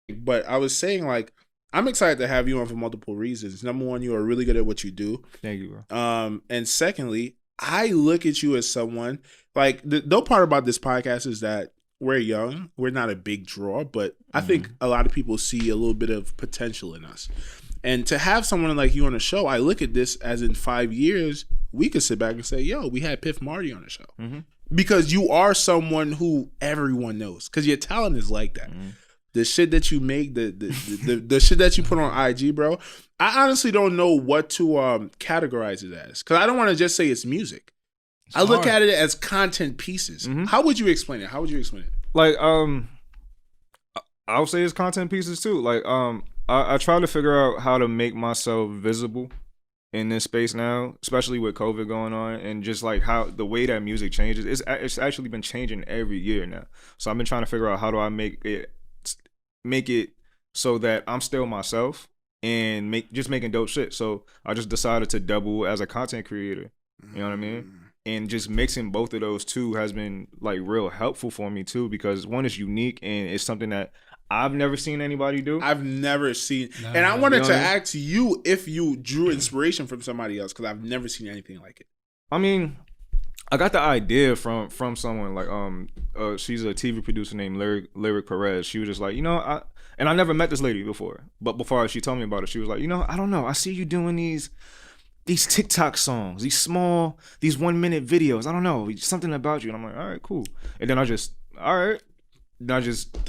But I was saying, like, I'm excited to have you on for multiple reasons. Number one, you are really good at what you do. Thank you, bro. And secondly, I look at you as someone, like, the dope part about this podcast is that we're young. We're not a big draw, but I think a lot of people see a little bit of potential in us. And to have someone like you on the show, I look at this as in 5 years, we could sit back and say, yo, we had Piff Marti on the show. Because you are someone who everyone knows. Because your talent is like that. The shit that you make, the shit that you put on IG, bro, I honestly don't know what to categorize it as. Because I don't want to just say it's music. I look at it as content pieces. How would you explain it? Like, I would say it's content pieces too. Like, I try to figure out how to make myself visible in this space now, especially with COVID going on, and just like how the way that music changes. It's actually been changing every year now. So I've been trying to figure out how do I make it so that I'm still myself and making dope shit. So I just decided to double as a content creator. You know what I mean? And just mixing both of those two has been like real helpful for me too, because one is unique and it's something that I've never seen anybody do. I've never seen, and I wanted to ask you if you drew inspiration from somebody else, because I've never seen anything like it. I mean, I got the idea from someone like she's a TV producer named Lyric Perez. She was just like, I never met this lady before, but before she told me about it, she was like, I don't know, I see you doing these TikTok songs, these 1 minute videos. I don't know, something about you. And I'm like, all right, cool. And then I just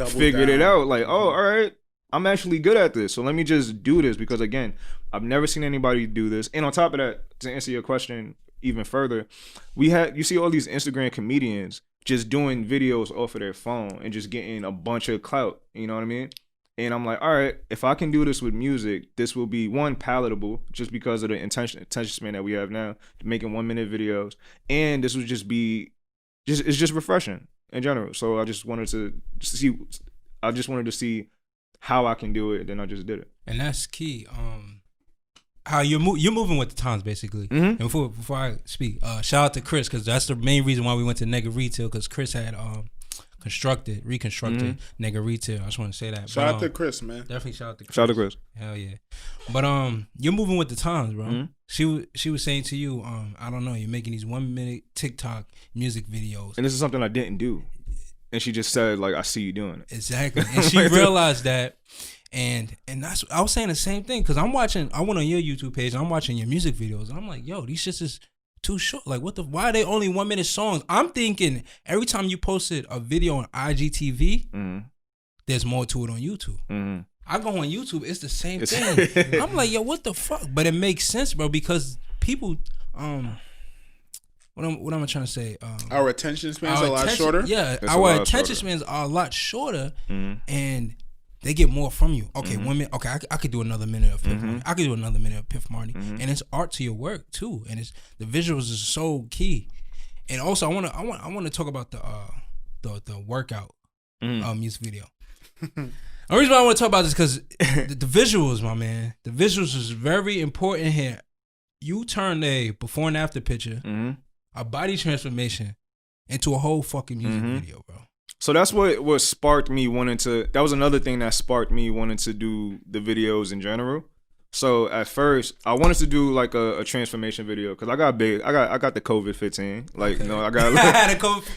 figured it out. Like, oh, all right, I'm actually good at this. So let me just do this, because again, I've never seen anybody do this. And on top of that, to answer your question even further, you see all these Instagram comedians just doing videos off of their phone and just getting a bunch of clout. You know what I mean? And I'm like, all right, if I can do this with music, this will be, one, palatable, just because of the attention span that we have now, making 1 minute videos. And this would just be, it's just refreshing in general. So I just wanted to see how I can do it. Then I just did it. And that's key. How you're moving with the times, basically. And before I speak, shout out to Chris, because that's the main reason why we went to Nigga Retail, because Chris had reconstructed Nigga Retail. I just want to say that. Shout out to Chris, man. Definitely shout out to Chris. Shout out to Chris. Hell yeah. But you're moving with the times, bro. She was saying to you, I don't know, you're making these 1 minute TikTok music videos. And this is something I didn't do. And she just said, like, I see you doing it. Exactly. And she realized that. And that's, I was saying the same thing, because I went on your YouTube page, and I'm watching your music videos, and I'm like, yo, these shits is too short. Like, why are they only 1 minute songs? I'm thinking every time you posted a video on IGTV, there's more to it on YouTube. I go on YouTube, it's the same thing. I'm like, yo, what the fuck? But it makes sense, bro, because people, what am I trying to say? Our attention spans are a lot shorter? Yeah, our attention spans are a lot shorter, and they get more from you. Okay, 1 minute. Okay, I could do another minute of Piff Marti. I could do another minute of Piff Marti, and it's art to your work too. And it's the visuals is so key. And also, I want to talk about the workout music video. The reason why I want to talk about this because the visuals, my man, the visuals is very important here. You turn a before and after picture, a body transformation, into a whole fucking music video, bro. So that's what sparked me wanting to. That was another thing that sparked me wanting to do the videos in general. So at first, I wanted to do like a transformation video because I got the COVID-15. Like, okay. I got a little,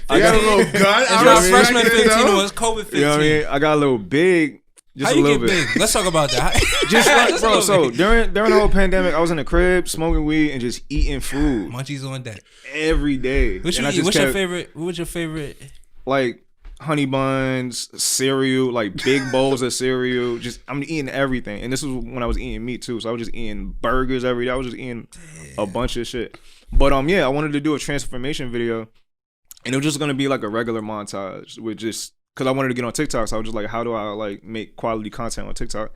I got a little gun. I was freshman 15. It was COVID-15. You know what I mean? I got a little big. Just How you a little get bit. big? Let's talk about that. Just like, bro. So during the whole pandemic, I was in the crib smoking weed and just eating food. Munchies on deck every day. What you eat? What's your favorite? What's your favorite? Like honey buns, cereal, like big bowls of cereal. Just I'm eating everything. And this was when I was eating meat too. So I was just eating burgers every day. I was just eating a bunch of shit. But yeah, I wanted to do a transformation video, and it was just gonna be like a regular montage with just. Because I wanted to get on TikTok, so I was just like, how do I like make quality content on TikTok?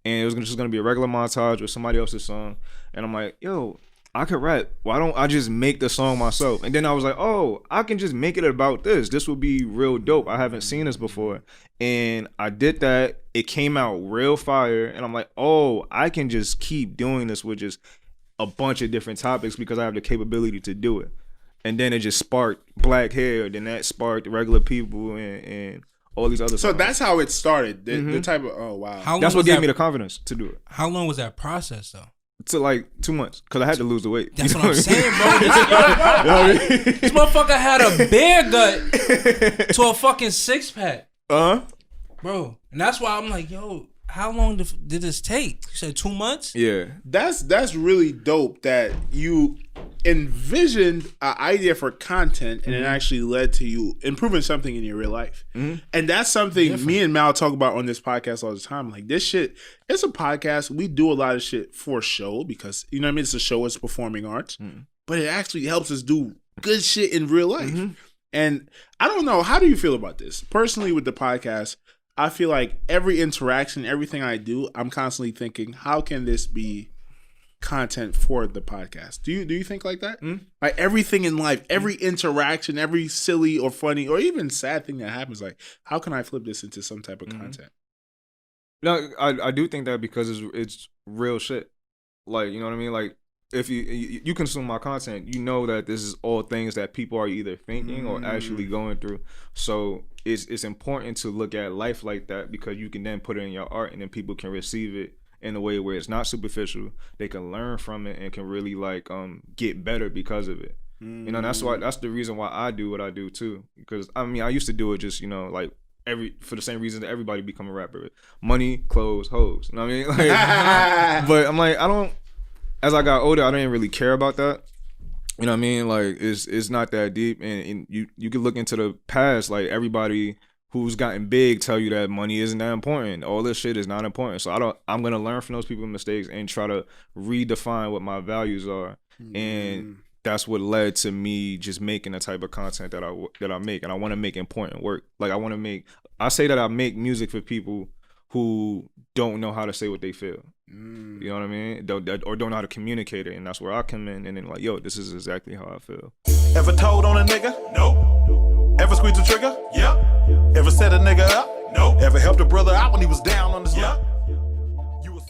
And it was just going to be a regular montage with somebody else's song. And I'm like, yo, I could rap. Why don't I just make the song myself? And then I was like, oh, I can just make it about this. This would be real dope. I haven't seen this before. And I did that. It came out real fire. And I'm like, oh, I can just keep doing this with just a bunch of different topics because I have the capability to do it. And then it just sparked black hair. Then that sparked regular people and all these other So songs. that's how it started. The type of wow. That's what gave me the confidence to do it. How long was that process though? To like 2 months, because I had to lose the weight. That's what I'm saying, bro. This motherfucker had a bear gut to a fucking 6-pack. Bro. And that's why I'm like, yo, how long did this take? You said 2 months? Yeah. That's really dope that you envisioned an idea for content and it actually led to you improving something in your real life. And that's something me and Mal talk about on this podcast all the time. Like, this shit, it's a podcast. We do a lot of shit for show because, you know what I mean? It's a show, it's performing arts. But it actually helps us do good shit in real life. And I don't know, how do you feel about this? Personally, with the podcast, I feel like every interaction, everything I do, I'm constantly thinking, how can this be content for the podcast? Do you think like that? Like everything in life, every interaction, every silly or funny or even sad thing that happens, like how can I flip this into some type of content? No, I do think that because it's real shit. Like, you know what I mean? Like, if you consume my content, you know that this is all things that people are either thinking or actually going through. So it's important to look at life like that because you can then put it in your art and then people can receive it in a way where it's not superficial. They can learn from it and can really like get better because of it. You know, that's the reason why I do what I do too. Because I mean, I used to do it just, you know, like for the same reason that everybody become a rapper. Money, clothes, hoes. You know what I mean? Like, but I'm like, as I got older, I didn't really care about that. You know what I mean? Like, it's not that deep. And you can look into the past, like everybody who's gotten big tell you that money isn't that important. All this shit is not important. So I'm gonna learn from those people's mistakes and try to redefine what my values are. And that's what led to me just making the type of content that I make. And I want to make important work. Like I say that I make music for people who don't know how to say what they feel. You know what I mean? Or don't know how to communicate it. And that's where I come in and then like, yo, this is exactly how I feel. Ever told on a nigga? No. Ever squeezed the trigger? Yep. Ever set a nigga up? No. Ever helped a brother out when he was down on his luck?